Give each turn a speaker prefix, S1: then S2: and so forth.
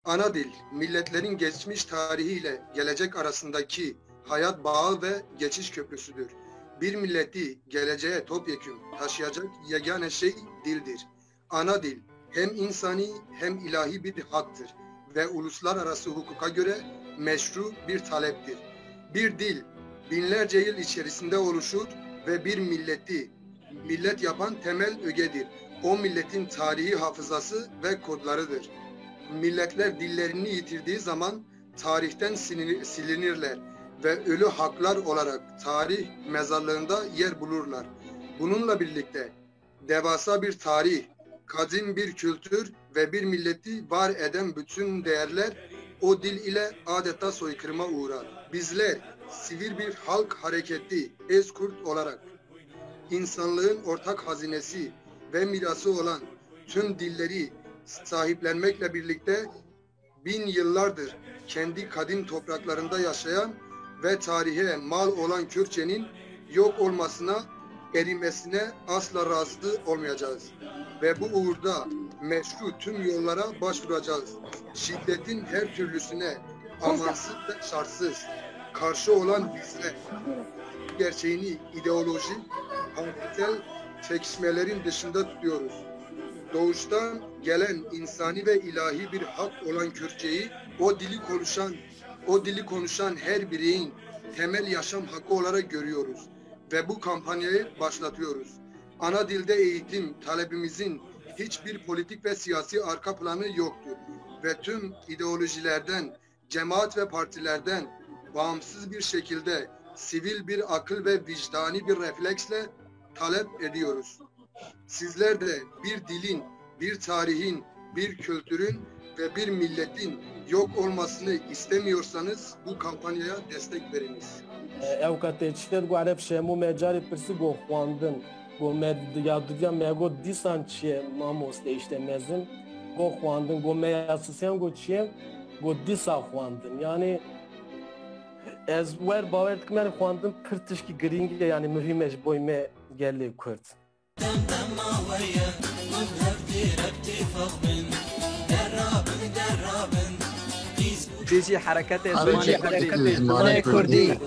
S1: Ana dil, milletlerin geçmiş tarihiyle gelecek arasındaki hayat bağı ve geçiş köprüsüdür. Bir milleti geleceğe topyekün taşıyacak yegane şey dildir. Ana dil hem insani hem ilahi bir haktır ve uluslararası hukuka göre meşru bir taleptir. Bir dil binlerce yıl içerisinde oluşur ve bir milleti millet yapan temel ögedir. O milletin tarihi hafızası ve kodlarıdır. Milletler dillerini yitirdiği zaman tarihten silinirler ve ölü haklar olarak tarih mezarlığında yer bulurlar. Bununla birlikte devasa bir tarih, kadim bir kültür ve bir milleti var eden bütün değerler o dil ile adeta soykırıma uğrar. Bizler sivil bir halk hareketi Ezkurt olarak insanlığın ortak hazinesi ve mirası olan tüm dilleri sahiplenmekle birlikte bin yıllardır kendi kadim topraklarında yaşayan ve tarihe mal olan Kürtçenin yok olmasına, erimesine asla razı olmayacağız. Ve bu uğurda meşru tüm yollara başvuracağız. Şiddetin her türlüsüne amansız ve şartsız karşı olan bizler gerçeğini ideoloji, partisel çekişmelerin dışında tutuyoruz. Doğuştan gelen insani ve ilahi bir hak olan Kürtçeyi o dili konuşan her bireyin temel yaşam hakkı olarak görüyoruz ve bu kampanyayı başlatıyoruz. Ana dilde eğitim talebimizin hiçbir politik ve siyasi arka planı yoktur ve tüm ideolojilerden, cemaat ve partilerden bağımsız bir şekilde sivil bir akıl ve vicdani bir refleksle talep ediyoruz. Sizler de bir dilin, bir tarihin, bir kültürün ve bir milletin yok olmasını istemiyorsanız bu kampanyaya destek veriniz.
S2: Ev kateçler guarep şemu mecari persi go xwandin go med yadıya mego disan çiye mamos de işte mezin go xwandin go meyasisen go çiye go disa xwandin yani ez wer bawer dikmer xwandin pirtişki gringe yani mühimeş boy me gelli kurt.
S3: تيجي حركات زماني كردي
S4: زماني كردي